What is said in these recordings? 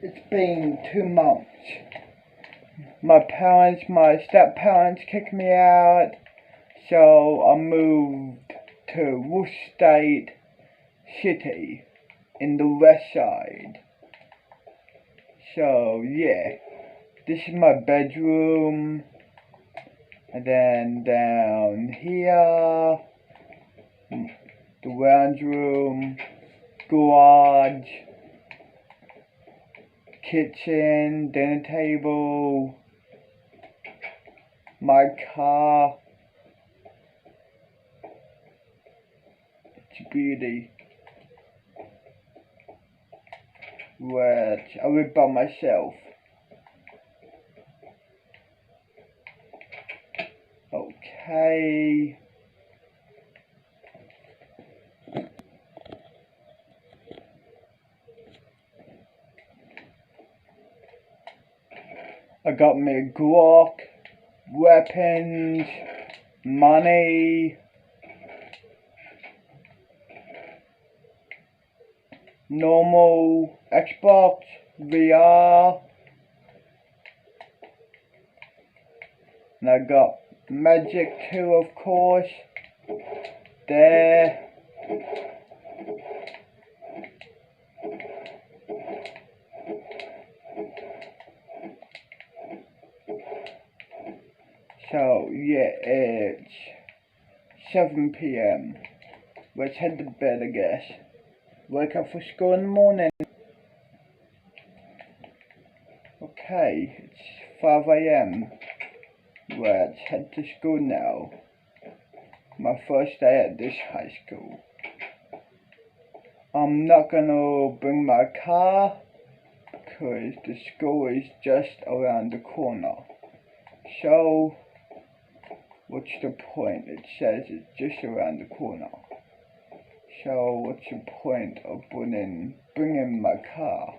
It's been 2 months. My step-parents kicked me out, so I moved to Worcester City in the west side. So yeah, this is my bedroom, and then down here, the lounge room, garage, kitchen, dinner table, my car. It's a beauty. Which I live by myself. Okay. I got me a Glock, weapons, money, normal Xbox, VR, and I got Magic 2, of course, there. So yeah, it's 7 p.m. Let's head to bed, I guess. Wake up for school in the morning. Okay, it's 5 a.m. Let's head to school now. My first day at this high school. I'm not gonna bring my car because the school is just around the corner. So, what's the point? It says it's just around the corner. So, what's the point of bringing my car?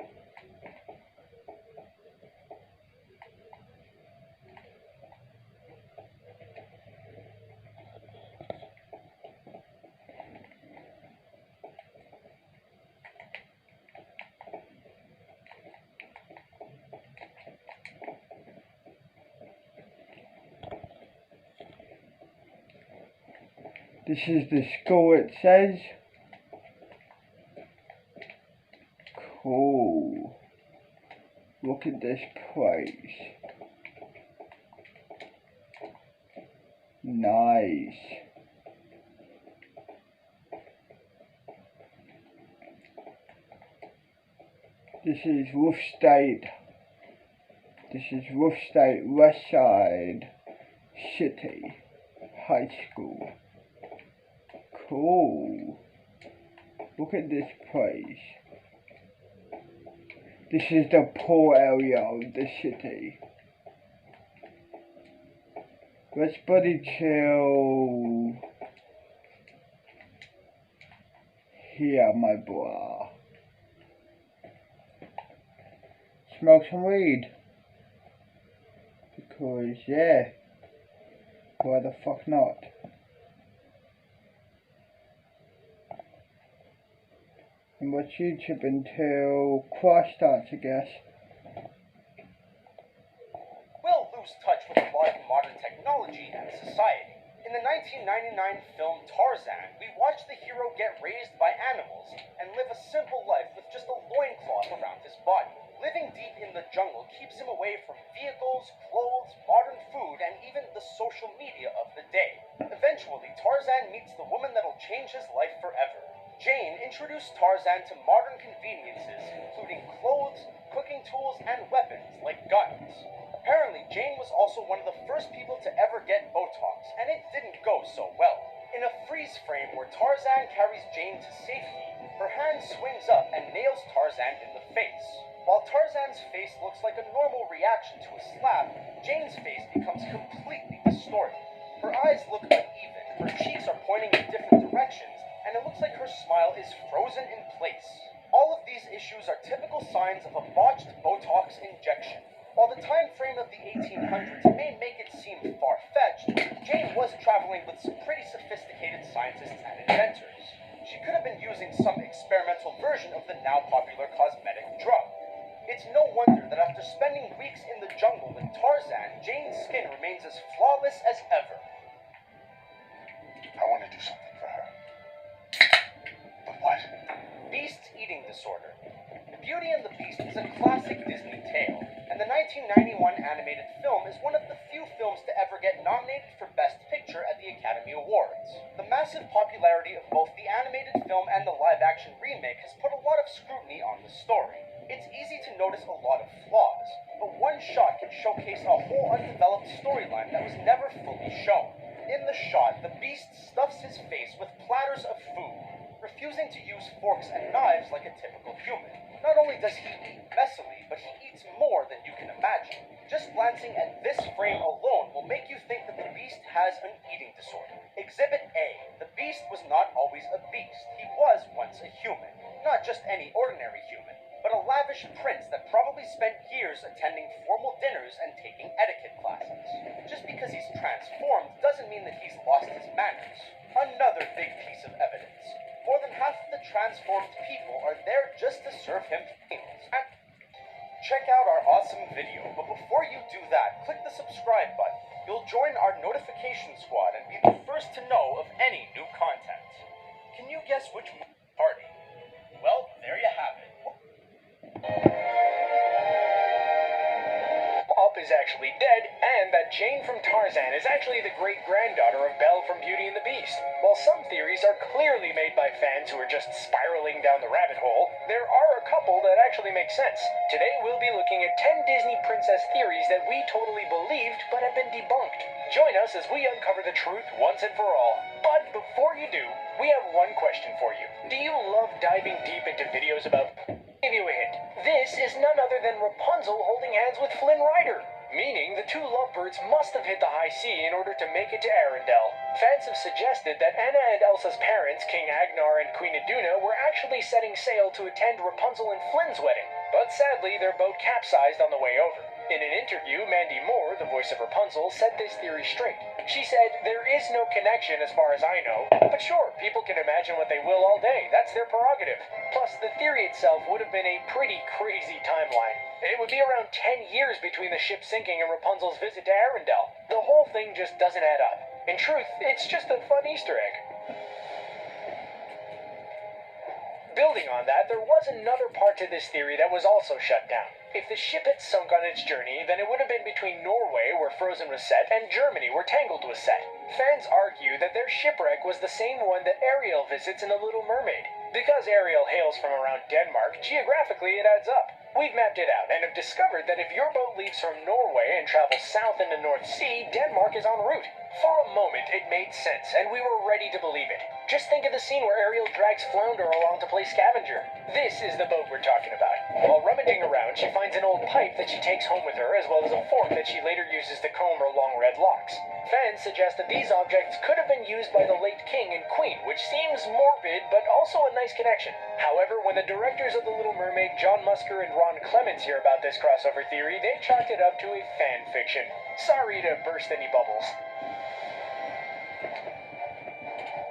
This is the school, it says. Cool. Look at this place. Nice. This is Worcester. This is Worcester West Side City High School. Cool. Look at this place. This is the poor area of the city. Let's buddy chill here, my boy. Smoke some weed. Because, yeah, why the fuck not? And watch YouTube until class starts, I guess. We'll lose touch with a lot of modern technology and society. In the 1999 film Tarzan, we watch the hero get raised by animals and live a simple life with just a loincloth around his body. Living deep in the jungle keeps him away from vehicles, clothes, modern food, and even the social media of the day. Eventually, Tarzan meets the woman that'll change his life forever. Jane introduced Tarzan to modern conveniences, including clothes, cooking tools, and weapons like guns. Apparently, Jane was also one of the first people to ever get Botox, and it didn't go so well. In a freeze frame where Tarzan carries Jane to safety, her hand swings up and nails Tarzan in the face. While Tarzan's face looks like a normal reaction to a slap, Jane's face becomes completely distorted. Her eyes look uneven, her cheeks are pointing in different directions, and it looks like her smile is frozen in place. All of these issues are typical signs of a botched Botox injection. While the time frame of the 1800s may make it seem far-fetched, Jane was traveling with some pretty sophisticated scientists and inventors. She could have been using some experimental version of the now popular cosmetic drug. It's It's no wonder that after spending weeks in the jungle with Tarzan, Jane's skin remains as flawless as ever. I want to do something for her. But what? Beast's eating disorder. Beauty and the Beast is a classic Disney tale, and the 1991 animated film is one of the few films to ever get nominated for Best Picture at the Academy Awards. The massive popularity of both the animated film and the live-action remake has put a lot of scrutiny on the story. It's easy to notice a lot of flaws, but one shot can showcase a whole undeveloped storyline that was never fully shown. In the shot, the Beast stuffs his face with platters of food, refusing to use forks and knives like a typical human. Not only does he eat messily, but he eats more than you can imagine. Just glancing at this frame alone will make you think that the Beast has an eating disorder. Exhibit A. The Beast was not always a beast. He was once a human. Not just any ordinary human, but a lavish prince that probably spent years attending formal dinners and taking etiquette classes. Just because he's transformed doesn't mean that he's lost his manners. Another big piece of evidence. More than half of the transformed people are there just to serve him meals. And check out our awesome video, but before you do that, click the subscribe button. You'll join our notification squad and be the first to know of any new content. Can you guess which party? Well, there you have it. Up is actually dead, and that Jane from Tarzan is actually the great-granddaughter of Belle from Beauty and the Beast. While some theories are clearly made by fans who are just spiraling down the rabbit hole, there are a couple that actually make sense. Today we'll be looking at 10 Disney princess theories that we totally believed but have been debunked. Join us as we uncover the truth once and for all. But before you do, we have one question for you. Do you love diving deep into videos about... Give you a hint. This is none other than Rapunzel holding hands with Flynn Rider. Meaning the two lovebirds must have hit the high sea in order to make it to Arendelle. Fans have suggested that Anna and Elsa's parents, King Agnar and Queen Iduna, were actually setting sail to attend Rapunzel and Flynn's wedding. But sadly, their boat capsized on the way over. In an interview, Mandy Moore, the voice of Rapunzel, set this theory straight. She said, "There is no connection as far as I know, but sure, people can imagine what they will all day. That's their prerogative. Plus, the theory itself would have been a pretty crazy timeline. It would be around 10 years between the ship sinking and Rapunzel's visit to Arendelle. The whole thing just doesn't add up. In truth, it's just a fun Easter egg." Building on that, there was another part to this theory that was also shut down. If the ship had sunk on its journey, then it would have been between Norway, where Frozen was set, and Germany, where Tangled was set. Fans argue that their shipwreck was the same one that Ariel visits in The Little Mermaid. Because Ariel hails from around Denmark, geographically it adds up. We've mapped it out and have discovered that if your boat leaves from Norway and travels south in the North Sea, Denmark is en route. For a moment, it made sense, and we were ready to believe it. Just think of the scene where Ariel drags Flounder along to play scavenger. This is the boat we're talking about. While rummaging around, she finds an old pipe that she takes home with her, as well as a fork that she later uses to comb her long red locks. Fans suggest that these objects could have been used by the late king and queen, which seems morbid, but also a nice connection. However, when the directors of The Little Mermaid, John Musker and Ron Clements, hear about this crossover theory, they chalked it up to a fan fiction. Sorry to burst any bubbles.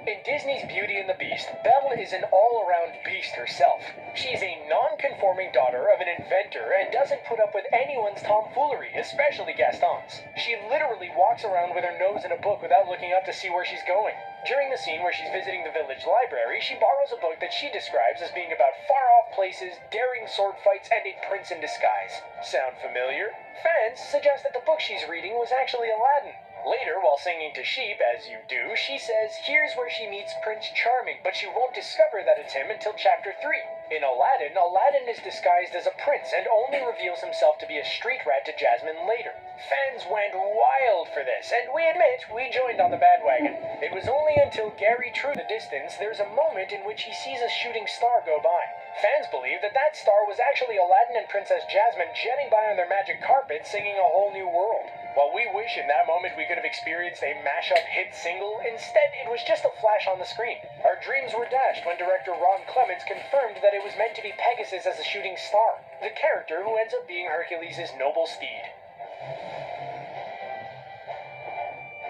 In Disney's Beauty and the Beast, Belle is an all-around beast herself. She's a non-conforming daughter of an inventor and doesn't put up with anyone's tomfoolery, especially Gaston's. She literally walks around with her nose in a book without looking up to see where she's going. During the scene where she's visiting the village library, she borrows a book that she describes as being about far-off places, daring sword fights, and a prince in disguise. Sound familiar? Fans suggest that the book she's reading was actually Aladdin. Later, while singing to sheep, as you do, she says here's where she meets Prince Charming, but she won't discover that it's him until chapter 3. In Aladdin, Aladdin is disguised as a prince and only reveals himself to be a street rat to Jasmine later. Fans went wild for this, and we admit we joined on the bandwagon. It was only until Gary True the distance there's a moment in which he sees a shooting star go by. Fans believe that that star was actually Aladdin and Princess Jasmine jetting by on their magic carpet singing A Whole New World. While we wish in that moment we could have experienced a mashup hit single, instead it was just a flash on the screen. Our dreams were dashed when director Ron Clements confirmed that it was meant to be Pegasus as a shooting star, the character who ends up being Hercules' noble steed.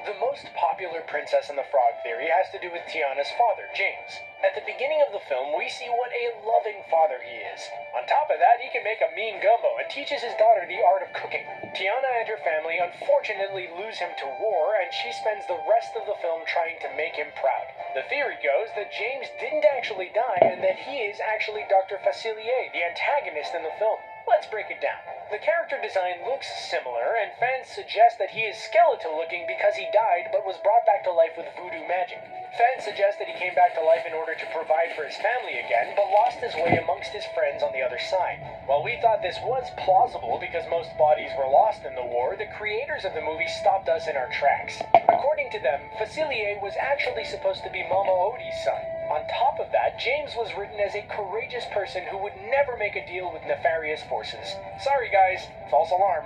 The most popular Princess and the Frog theory has to do with Tiana's father, James. At the beginning of the film, we see what a loving father he is. On top of that, he can make a mean gumbo and teaches his daughter the art of cooking. Tiana and her family unfortunately lose him to war, and she spends the rest of the film trying to make him proud. The theory goes that James didn't actually die and that he is actually Dr. Facilier, the antagonist in the film. Let's break it down. The character design looks similar, and fans suggest that he is skeletal looking because he died but was brought back to life with voodoo magic. Fans suggest that he came back to life in order to provide for his family again, but lost his way amongst his friends on the other side. While we thought this was plausible because most bodies were lost in the war, the creators of the movie stopped us in our tracks. According to them, Facilier was actually supposed to be Mama Odie's son. On top of that, James was written as a courageous person who would never make a deal with nefarious forces. Sorry guys, false alarm.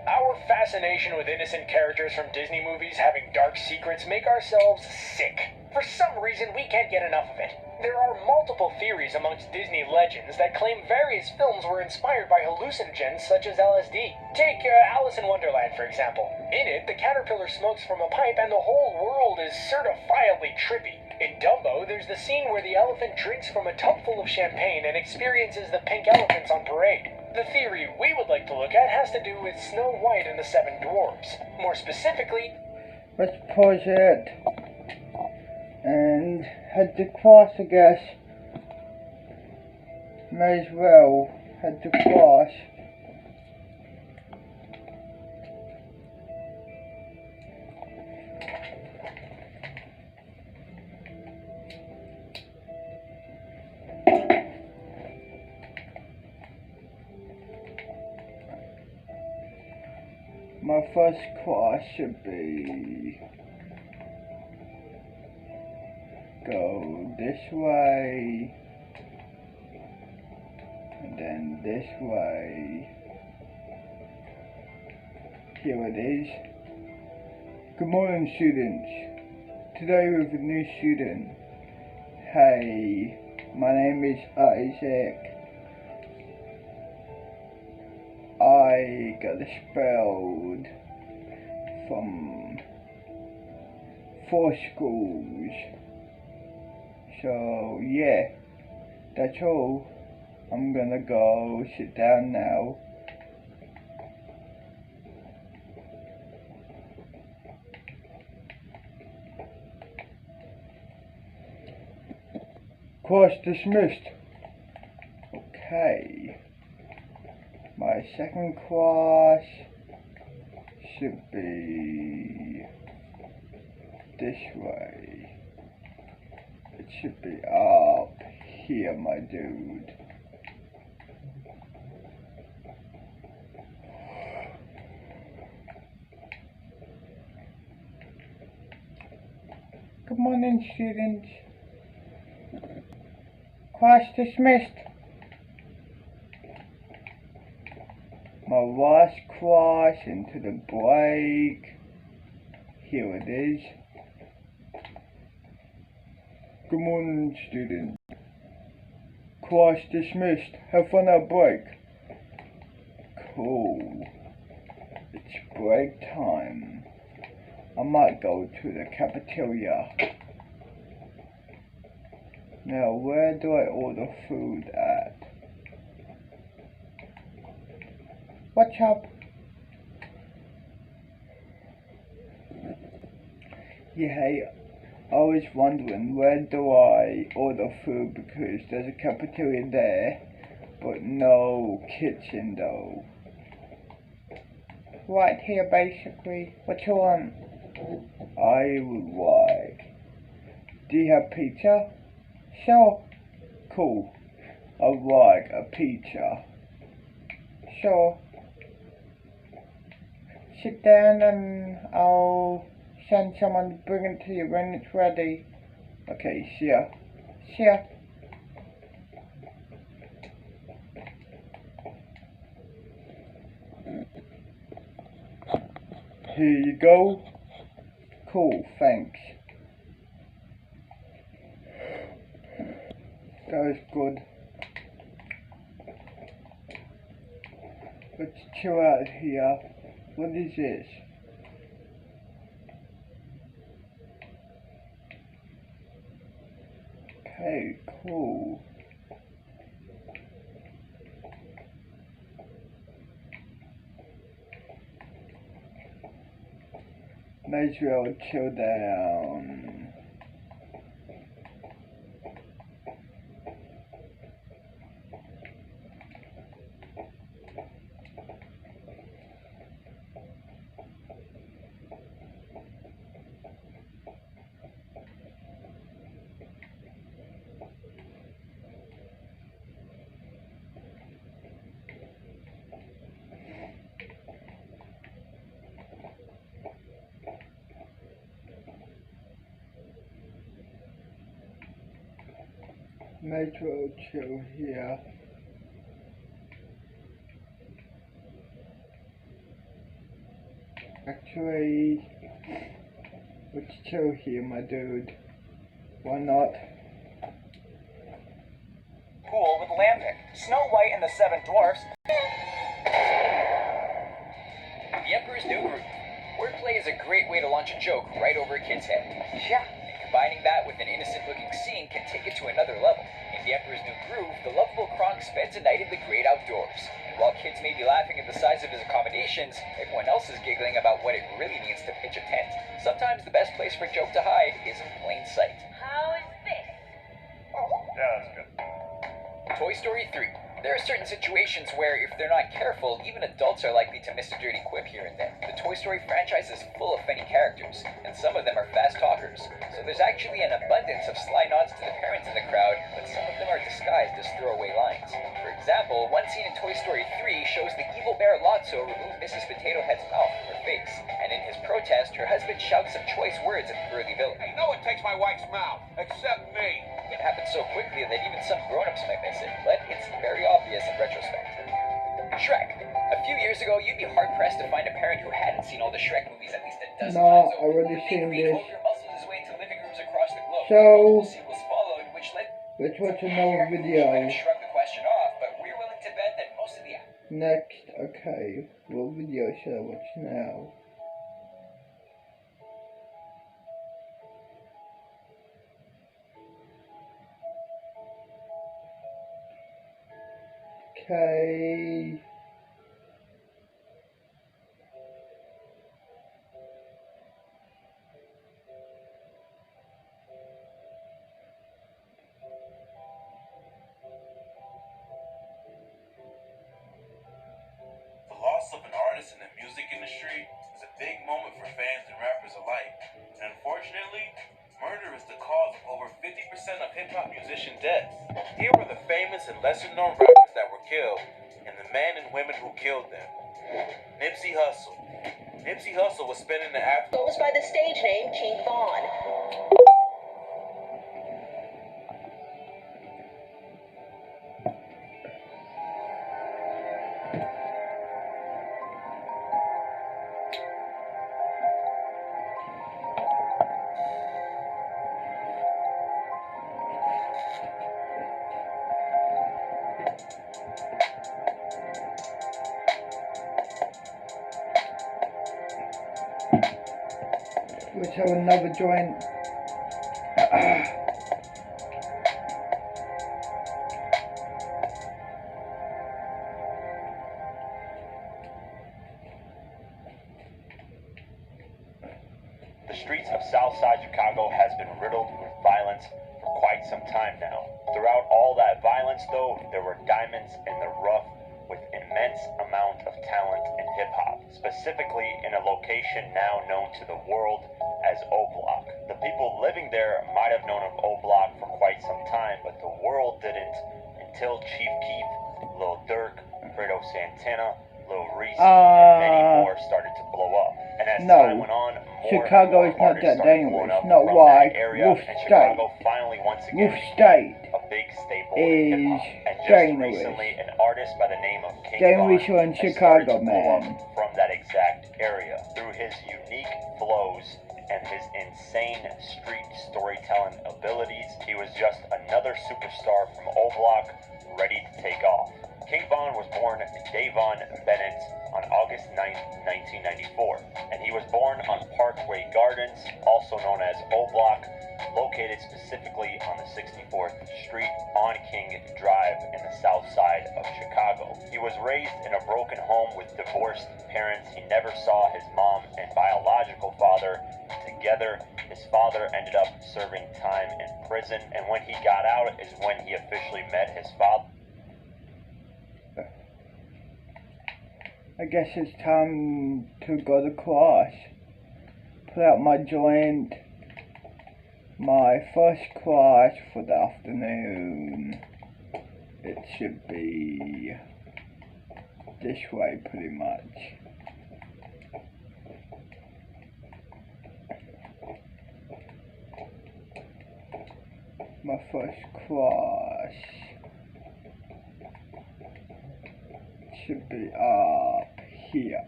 Our fascination with innocent characters from Disney movies having dark secrets make ourselves sick. For some reason, we can't get enough of it. There are multiple theories amongst Disney legends that claim various films were inspired by hallucinogens such as LSD. Take Alice in Wonderland, for example. In it, the caterpillar smokes from a pipe and the whole world is certifiably trippy. In Dumbo, there's the scene where the elephant drinks from a tub full of champagne and experiences the pink elephants on parade. The theory we would like to look at has to do with Snow White and the Seven Dwarfs. More specifically, let's pause it and head to cross, I guess. May as well head to cross. My first cross should be go this way and then this way. Here it is. Good morning, students. Today we have a new student. Hey, my name is Isaac. I got expelled from 4 schools. So yeah, that's all. I'm gonna go sit down now. Course dismissed. Okay. My second cross should be this way. It should be up here, my dude. Good morning, students. Class dismissed. My last cross into the break. Here it is. Good morning, students. Class dismissed. Have fun at break. Cool. It's break time. I might go to the cafeteria. Now, where do I order food at? What's up? Yeah, I was wondering where do I order food because there's a cafeteria there, but no kitchen though. Right here basically. What you want? I would like. Do you have pizza? Sure. Cool. I'd like a pizza. Sure. Sit down and I'll send someone to bring it to you when it's ready. Okay, see ya. See ya. Here you go. Cool, thanks. That was good. Let's chill out here. What is this? Metro Showdown. Metro Chill here. Actually, let's chill here, my dude. Why not? Pool with Lampic, Snow White and the Seven Dwarfs. The Emperor's New Groove. Wordplay is a great way to launch a joke right over a kid's head. Yeah. Combining that with an innocent-looking scene can take it to another level. In The Emperor's New Groove, the lovable Kronk spends a night in the great outdoors. And while kids may be laughing at the size of his accommodations, everyone else is giggling about what it really means to pitch a tent. Sometimes the best place for a joke to hide is in plain sight. How is this? Yeah, that's good. Toy Story 3. There are certain situations where, if they're not careful, even adults are likely to miss a dirty quip here and there. The Toy Story franchise is full of funny characters, and some of them are fast talkers. So there's actually an abundance of sly nods to the parents in the crowd, but some of them are disguised as throwaway lines. For example, one scene in Toy Story 3 shows the evil bear Lotso remove Mrs. Potato Head's mouth from her face, and in his protest, her husband shouts some choice words at the burly villain. Hey, no one takes my wife's mouth, except me. It happens so quickly that even some grown-ups might miss it, but it's very obvious in retrospect. Shrek. A few years ago, you'd be hard-pressed to find a parent who hadn't seen all the Shrek movies at least a dozen No, times I over. already The seen Big Green this. Ogre muscled his way into living rooms across the globe. So, Multiple sequels followed, which led let's watch another to video. shrug the question off, but we're willing to bet that most of the Next, okay, what video should I watch now? Okay. The loss of an artist in the music industry is a big moment for fans and rappers alike. And unfortunately, murder is the cause of over 50% of hip-hop musician deaths. Here are the famous and lesser-known rappers that were killed, and the men and women who killed them. Nipsey Hussle. Nipsey Hussle was spending the after... Goes by the stage name King Von. Let's have another joint. The streets of Southside Chicago has been riddled with violence for quite some time now. Throughout all that violence, though, there were diamonds in the rough with immense amount of talent in hip-hop, specifically in a location now known to the world as O Block. The people living there might have known of O Block for quite some time, but the world didn't until Chief Keef, Lil Durk, Fredo Santana, Lil Reese, and many more started to blow up. And as time went on, Chicago is not that dangerous. Not why. Wolf State. Finally, once again, Wolf State a big staple is in hip-hop. And just dangerous. recently, an artist by the name of King Dangerous Von in has Chicago, started to blow man. up from that exact area through his unique flows and his insane street storytelling abilities. He was just another superstar from O Block, ready to take off. King Von was born Davon Bennett on August 9, 1994, and he was born on Parkway Gardens, also known as O Block, located specifically on the 64th Street on King Drive in the south side of Chicago. He was raised in a broken home with divorced parents. He never saw his mom and biological father together. His father ended up serving time in prison, and when he got out is when he officially met his father. I guess it's time to go to class. Put out my joint. My first class for the afternoon. It should be this way pretty much. My first class should be up here.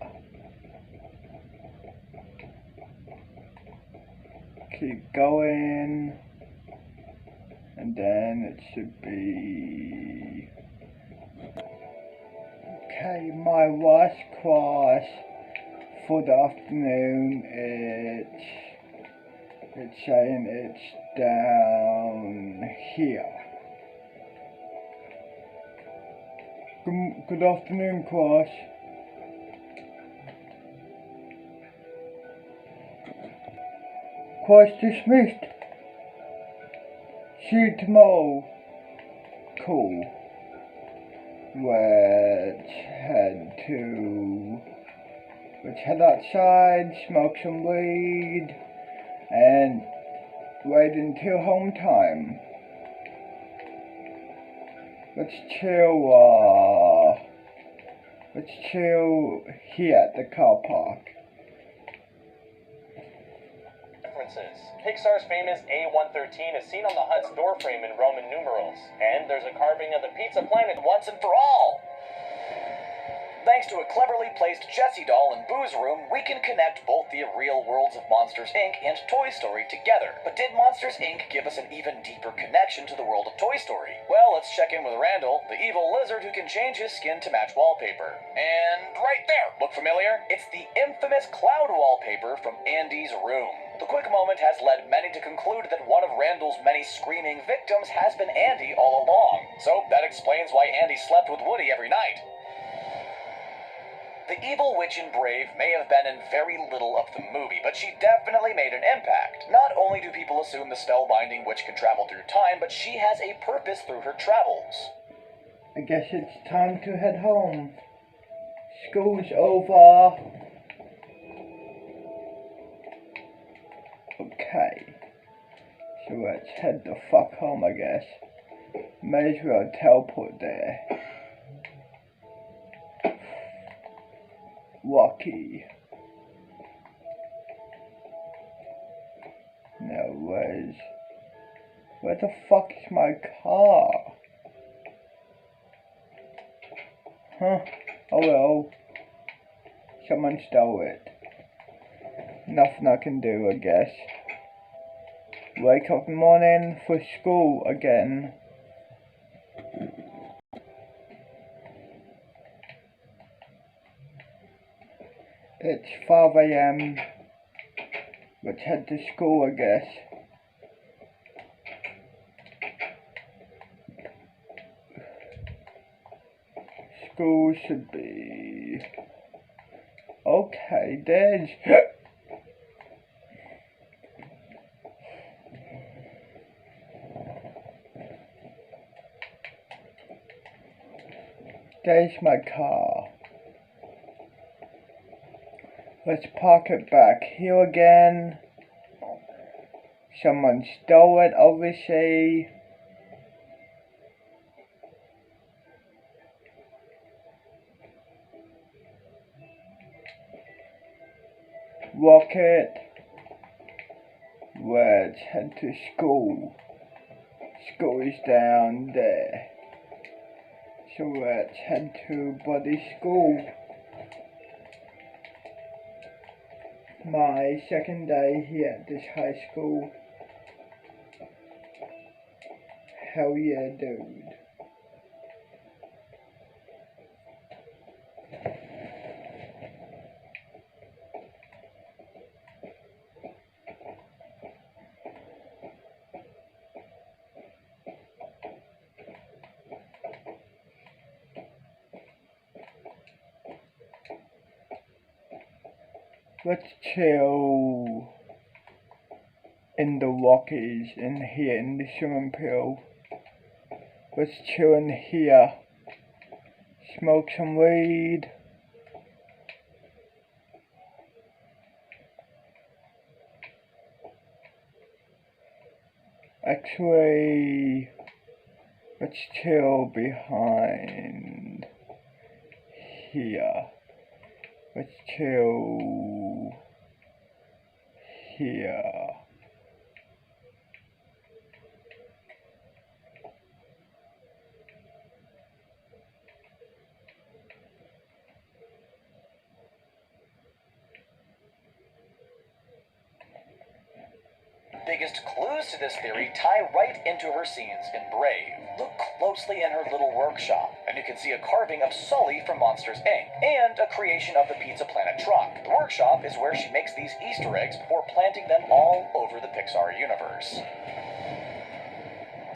Keep going, and then it should be okay. My last class for the afternoon, it's saying it's down here. Good afternoon, class. Class dismissed. See you tomorrow. Cool. Let's head outside, smoke some weed, and wait until home time. Let's chill here at the car park. Pixar's famous A113 is seen on the hut's doorframe in Roman numerals, and there's a carving of the Pizza Planet once and for all. Thanks to a cleverly placed Jessie doll in Boo's room, we can connect both the real worlds of Monsters, Inc. and Toy Story together. But did Monsters, Inc. give us an even deeper connection to the world of Toy Story? Well, let's check in with Randall, the evil lizard who can change his skin to match wallpaper. And right there! Look familiar? It's the infamous cloud wallpaper from Andy's room. The quick moment has led many to conclude that one of Randall's many screaming victims has been Andy all along. So that explains why Andy slept with Woody every night. The evil witch in Brave may have been in very little of the movie, but she definitely made an impact. Not only do people assume the spellbinding witch can travel through time, but she has a purpose through her travels. I guess it's time to head home. School's over. Okay. So let's head the fuck home, I guess. May as well teleport there. Lucky. Now where the fuck is my car? Huh? Oh well. Someone stole it. Nothing I can do, I guess. Wake up in the morning for school again. It's 5 AM. Let's head to school, I guess. School should be... Okay, there's... There's my car. Let's park it back here again. Someone stole it, obviously. Lock it. Let's head to school. School is down there. So let's head to bloody school. My second day here at this high school. Hell yeah, dude. Let's chill in the Rockies in here in the swimming pool. Let's chill in here. Smoke some weed. Actually, let's chill behind here. Let's chill here. Biggest clues to this theory tie right into her scenes in Brave. Look closely in her little workshop, and you can see a carving of Sully from Monsters, Inc., and a creation of the Pizza Planet truck. The workshop is where she makes these Easter eggs before planting them all over the Pixar universe.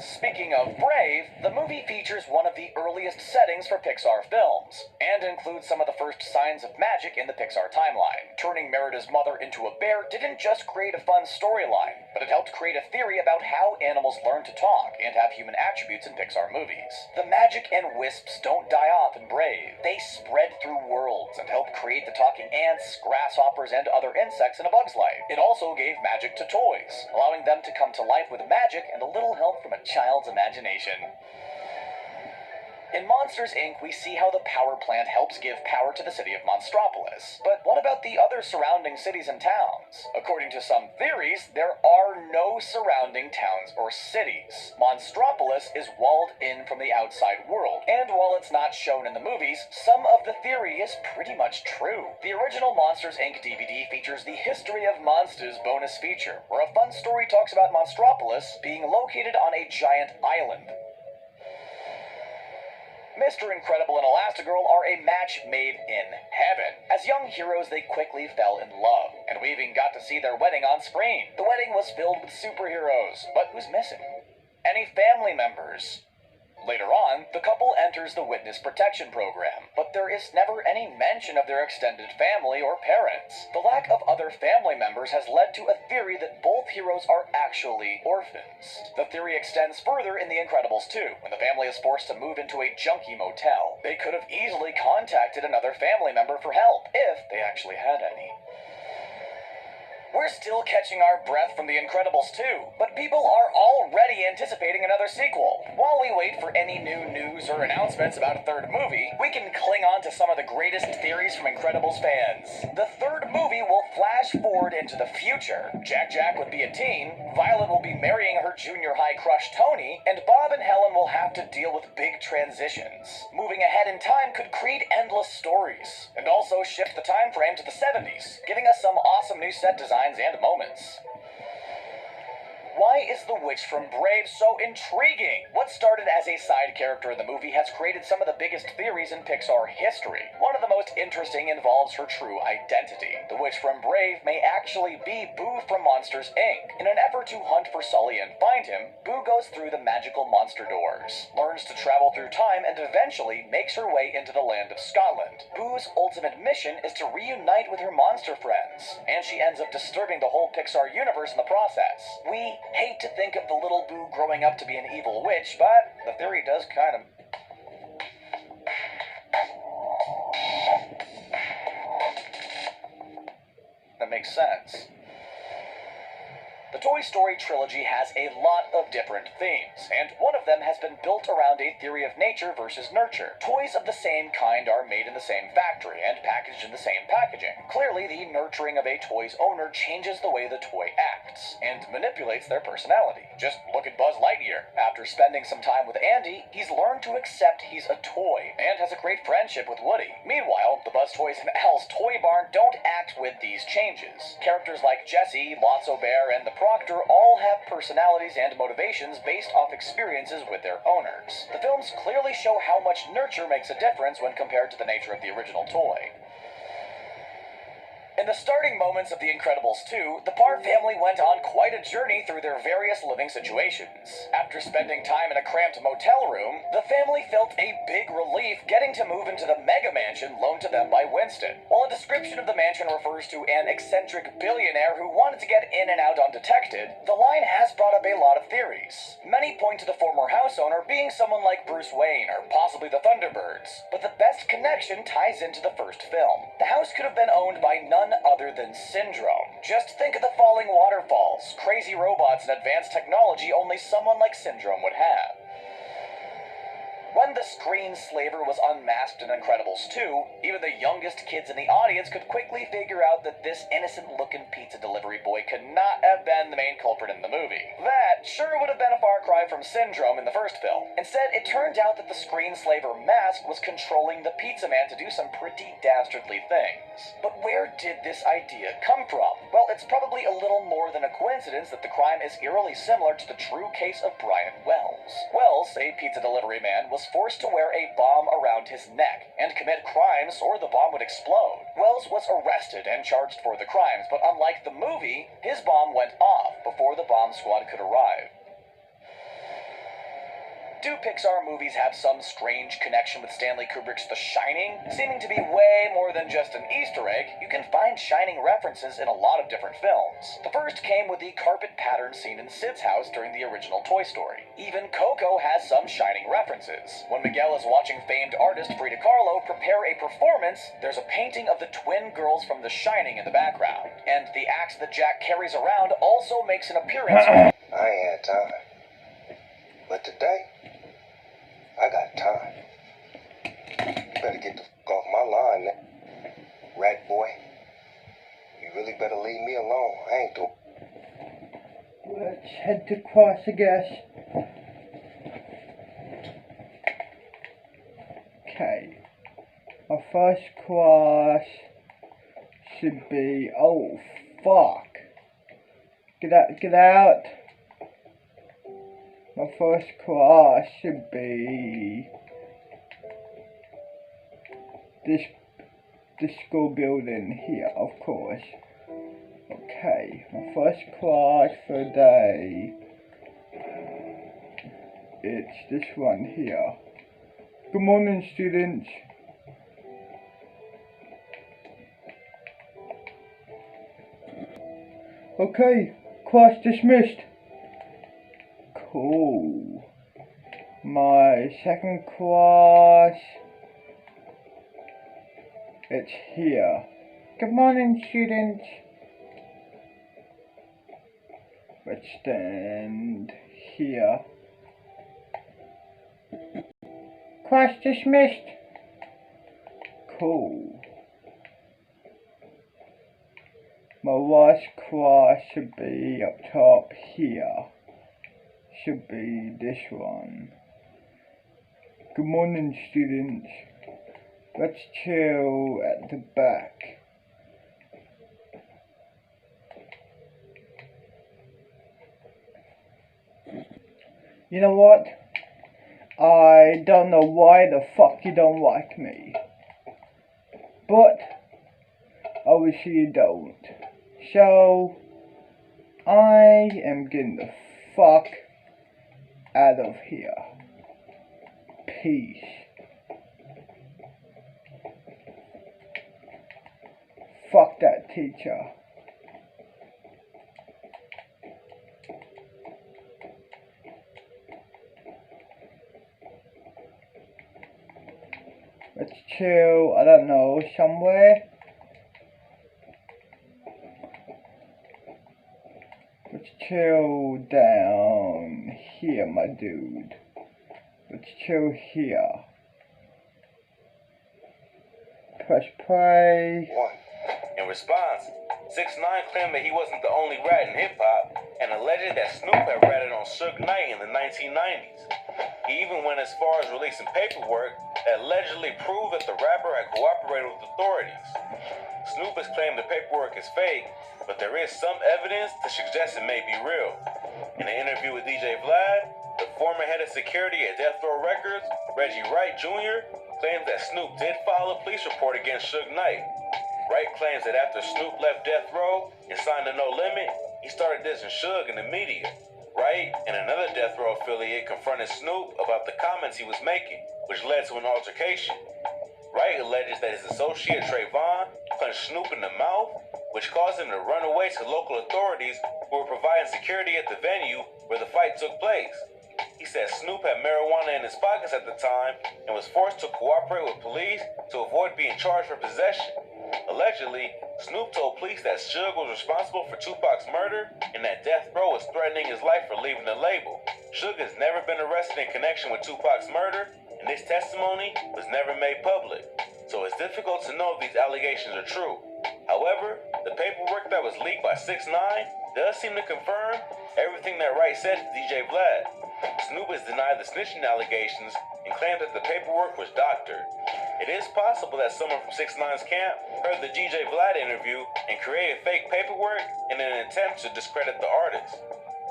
Speaking of Brave, the movie features one of the earliest settings for Pixar films, and includes some of the first signs of magic in the Pixar timeline. Turning Merida's mother into a bear didn't just create a fun storyline, but it helped create a theory about how animals learn to talk and have human attributes in Pixar movies. The magic and wisps don't die off in Brave. They spread through worlds and help create the talking ants, grasshoppers, and other insects in a bug's life. It also gave magic to toys, allowing them to come to life with magic and a little help from a child's imagination. In Monsters, Inc., we see how the power plant helps give power to the city of Monstropolis. But what about the other surrounding cities and towns? According to some theories, there are no surrounding towns or cities. Monstropolis is walled in from the outside world, and while it's not shown in the movies, some of the theory is pretty much true. The original Monsters, Inc. DVD features the History of Monsters bonus feature, where a fun story talks about Monstropolis being located on a giant island. Mr. Incredible and Elastigirl are a match made in heaven. As young heroes, they quickly fell in love, and we even got to see their wedding on screen. The wedding was filled with superheroes, but who's missing? Any family members? Later on, the couple enters the Witness Protection Program, but there is never any mention of their extended family or parents. The lack of other family members has led to a theory that both heroes are actually orphans. The theory extends further in The Incredibles 2, when the family is forced to move into a junkie motel. They could have easily contacted another family member for help, if they actually had any. We're still catching our breath from The Incredibles 2, but people are already anticipating another sequel. While we wait for any new news or announcements about a third movie, we can cling on to some of the greatest theories from Incredibles fans. The third movie will flash forward into the future. Jack would be a teen, Violet will be marrying her junior high crush Tony, and Bob and Helen will have to deal with big transitions. Moving ahead in time could create endless stories, and also shift the time frame to the 70s, giving us some awesome new set designs and moments. Why is the witch from Brave so intriguing? What started as a side character in the movie has created some of the biggest theories in Pixar history. One of the most interesting involves her true identity. The witch from Brave may actually be Boo from Monsters, Inc. In an effort to hunt for Sully and find him, Boo goes through the magical monster doors, learns to travel through time, and eventually makes her way into the land of Scotland. Boo's ultimate mission is to reunite with her monster friends, and she ends up disturbing the whole Pixar universe in the process. We hate to think of the little Boo growing up to be an evil witch, but the theory does kind of... that makes sense. The Toy Story trilogy has a lot of different themes, and one of them has been built around a theory of nature versus nurture. Toys of the same kind are made in the same factory and packaged in the same packaging. Clearly, the nurturing of a toy's owner changes the way the toy acts and manipulates their personality. Just look at Buzz Lightyear. After spending some time with Andy, he's learned to accept he's a toy and has a great friendship with Woody. Meanwhile, the Buzz Toys and Al's Toy Barn don't act with these changes. Characters like Jessie, Lotso Bear, and the Proctor all have personalities and motivations based off experiences with their owners. The films clearly show how much nurture makes a difference when compared to the nature of the original toy. In the starting moments of The Incredibles 2, the Parr family went on quite a journey through their various living situations. After spending time in a cramped motel room, the family felt a big relief getting to move into the mega mansion loaned to them by Winston. While a description of the mansion refers to an eccentric billionaire who wanted to get in and out undetected, the line has brought up a lot of theories. Many point to the former house owner being someone like Bruce Wayne or possibly the Thunderbirds, but the best connection ties into the first film. The house could have been owned by none other than Syndrome. Just think of the falling waterfalls, crazy robots, and advanced technology only someone like Syndrome would have. When the screen slaver was unmasked in Incredibles 2, even the youngest kids in the audience could quickly figure out that this innocent-looking pizza delivery boy could not have been the main culprit in the movie. That sure would have been a far cry from Syndrome in the first film. Instead, it turned out that the screen slaver mask was controlling the pizza man to do some pretty dastardly things. But where did this idea come from? Well, it's probably a little more than a coincidence that the crime is eerily similar to the true case of Brian Wells. Wells, a pizza delivery man, was forced to wear a bomb around his neck and commit crimes or the bomb would explode. Wells was arrested and charged for the crimes, but unlike the movie, his bomb went off before the bomb squad could arrive. Do Pixar movies have some strange connection with Stanley Kubrick's The Shining? Seeming to be way more than just an Easter egg, you can find Shining references in a lot of different films. The first came with the carpet pattern seen in Sid's house during the original Toy Story. Even Coco has some Shining references. When Miguel is watching famed artist Frida Kahlo prepare a performance, there's a painting of the twin girls from The Shining in the background. And the axe that Jack carries around also makes an appearance. I ain't had time. But today, I got time. You better get the fuck off my line, now. Rat boy. You really better leave me alone. I ain't doing. Let's head to cross, I guess. Okay. Our first cross should be... Oh, fuck. Get out, get out. My first cross should be this school building here, of course. Okay, my first cross for the day, it's this one here. Good morning, students. Okay, class dismissed. Cool. My second class, it's here. Good morning, students. Let's stand here. Class dismissed. Cool. My last class should be up top here. Should be this one. Good morning, students. Let's chill at the back. You know what? I don't know why the fuck you don't like me. But obviously you don't. So I am getting the fuck out of here. Peace. Fuck that teacher. Let's chill, I don't know, somewhere. Let's chill down here, my dude. Let's chill here. Press play. In response, 6ix9ine claimed that he wasn't the only rat in hip-hop and alleged that Snoop had ratted on Suge Knight in the 1990s. He even went as far as releasing paperwork that allegedly proved that the rapper had cooperated with authorities. Snoop has claimed the paperwork is fake, but there is some evidence to suggest it may be real. In an interview with DJ Vlad, the former head of security at Death Row Records, Reggie Wright Jr., claims that Snoop did file a police report against Suge Knight. Wright claims that after Snoop left Death Row and signed to No Limit, he started dissing Suge in the media. Wright and another Death Row affiliate confronted Snoop about the comments he was making, which led to an altercation. Wright alleges that his associate Trayvon punched Snoop in the mouth, which caused him to run away to local authorities who were providing security at the venue where the fight took place. He said Snoop had marijuana in his pockets at the time and was forced to cooperate with police to avoid being charged for possession. Allegedly, Snoop told police that Suge was responsible for Tupac's murder and that Death Row was threatening his life for leaving the label. Suge has never been arrested in connection with Tupac's murder, and this testimony was never made public, so it's difficult to know if these allegations are true. However, the paperwork that was leaked by 6ix9ine does seem to confirm everything that Wright said to DJ Vlad. Snoop has denied the snitching allegations and claimed that the paperwork was doctored. It is possible that someone from 6ix9ine's camp heard the DJ Vlad interview and created fake paperwork in an attempt to discredit the artist.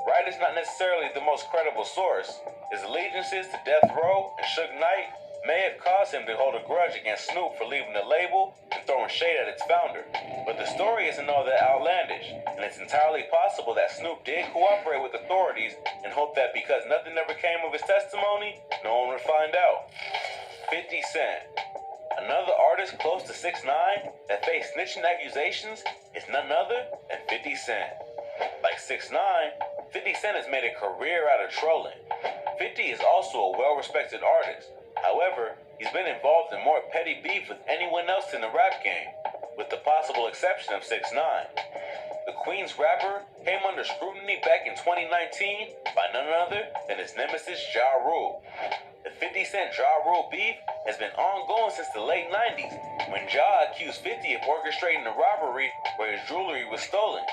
Wright is not necessarily the most credible source. His allegiances to Death Row and Suge Knight may have caused him to hold a grudge against Snoop for leaving the label and throwing shade at its founder. But the story isn't all that outlandish, and it's entirely possible that Snoop did cooperate with authorities and hoped that because nothing ever came of his testimony, no one would find out. 50 Cent. Another artist close to 6ix9ine that faced snitching accusations is none other than 50 Cent. Like 6ix9ine, 50 Cent has made a career out of trolling. 50 is also a well-respected artist. However, he's been involved in more petty beef with anyone else in the rap game, with the possible exception of 6ix9ine. The Queens rapper came under scrutiny back in 2019 by none other than his nemesis Ja Rule. The 50 Cent Ja Rule beef has been ongoing since the late 90s, when Ja accused 50 of orchestrating a robbery where his jewelry was stolen.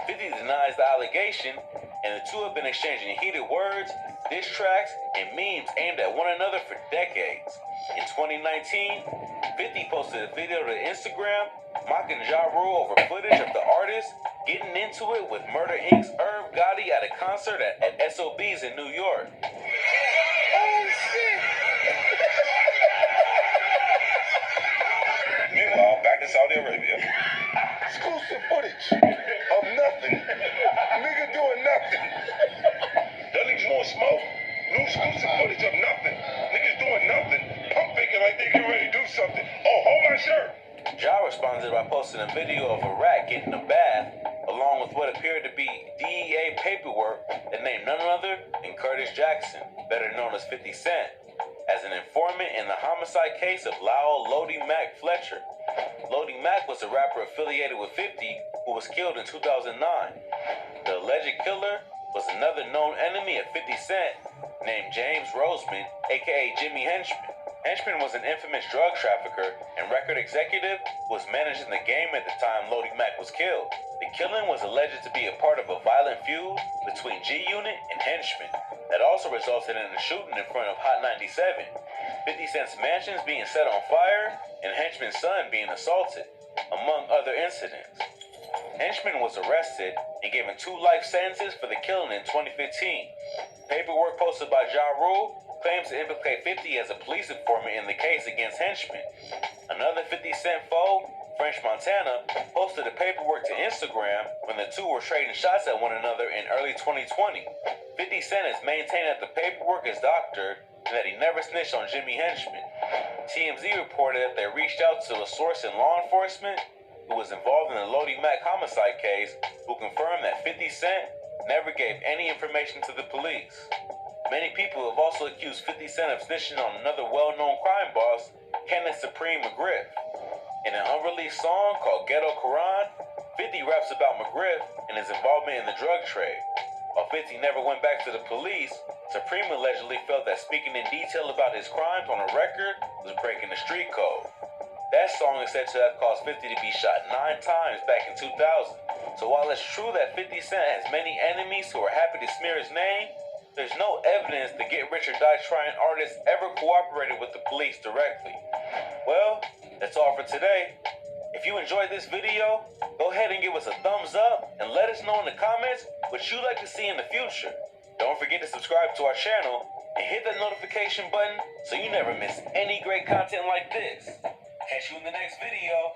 50 denies the allegation, and the two have been exchanging heated words, diss tracks, and memes aimed at one another for decades. In 2019, 50 posted a video to Instagram mocking Ja Rule over footage of the artist getting into it with Murder Inc.'s Irv Gotti at a concert at SOB's in New York. Oh, shit! Meanwhile, back in Saudi Arabia. Exclusive footage of nothing. Nigga doing nothing. That needs more smoke. No exclusive footage of nothing. Niggas doing nothing. Pump faking like they getting ready to do something. Oh, hold my shirt. Ja responded by posting a video of a rat getting a bath, along with what appeared to be DEA paperwork that named none other than Curtis Jackson, better known as 50 Cent, as an informant in the homicide case of Lowell Lodi Mac Fletcher. Lodi Mac was a rapper affiliated with 50 who was killed in 2009. The alleged killer was another known enemy of 50 Cent named James Roseman, aka Jimmy Henchman. Henchman was an infamous drug trafficker and record executive who was managing the game at the time Lodi Mac was killed. The killing was alleged to be a part of a violent feud between G-Unit and Henchman that also resulted in a shooting in front of Hot 97, 50 Cent's mansions being set on fire, and Henchman's son being assaulted, among other incidents. Henchman was arrested and given 2 life sentences for the killing in 2015. Paperwork posted by Ja Rule claims to implicate 50 as a police informant in the case against Henchman. Another 50 Cent foe, French Montana, posted the paperwork to Instagram when the two were trading shots at one another in early 2020. 50 Cent has maintained that the paperwork is doctored and that he never snitched on Jimmy Henchman. TMZ reported that they reached out to a source in law enforcement who was involved in the Lodi Mac homicide case, who confirmed that 50 Cent never gave any information to the police. Many people have also accused 50 Cent of snitching on another well-known crime boss, Kenneth Supreme McGriff. In an unreleased song called Ghetto Quran, 50 raps about McGriff and his involvement in the drug trade. While 50 never went back to the police, Supreme allegedly felt that speaking in detail about his crimes on a record was breaking the street code. That song is said to have caused 50 to be shot 9 times back in 2000. So while it's true that 50 Cent has many enemies who are happy to smear his name, there's no evidence the Get Rich or Die Trying artist ever cooperated with the police directly. Well, that's all for today. If you enjoyed this video, go ahead and give us a thumbs up and let us know in the comments what you'd like to see in the future. Don't forget to subscribe to our channel and hit that notification button so you never miss any great content like this. Catch you in the next video.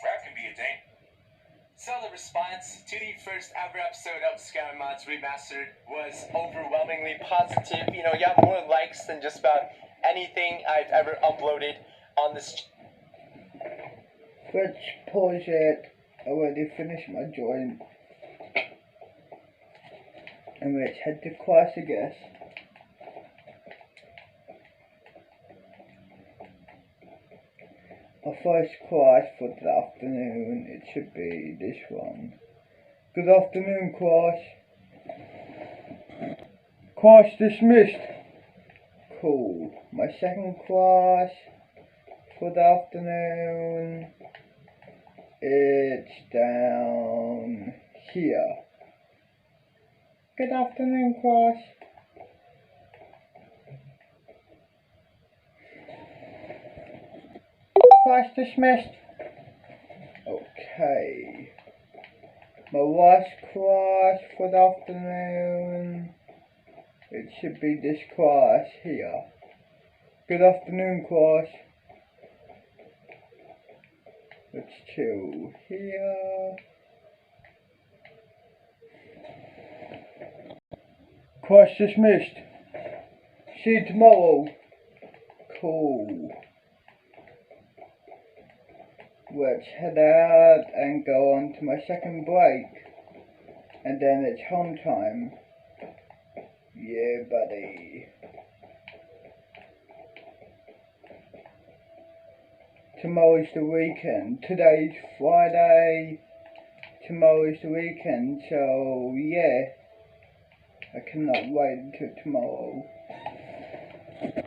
Rap can be a thing. So the response to the first ever episode of Scam Mods Remastered was overwhelmingly positive. You know, you got more likes than just about anything I've ever uploaded on this. Let's pause it. I already finished my joint. And let's head to class, I guess. Our first class for the afternoon, it should be this one. Good afternoon, class. Class dismissed. Cool. My second class for the afternoon, it's down here. Good afternoon, class. Class dismissed. Okay. My last class for the afternoon, it should be this class here. Good afternoon, class. Let's chill here. Class dismissed. See you tomorrow. Cool. Let's head out and go on to my second break. And then it's home time. Yeah, buddy. Tomorrow's the weekend. Today's Friday. Tomorrow's the weekend, so yeah. I cannot wait until tomorrow.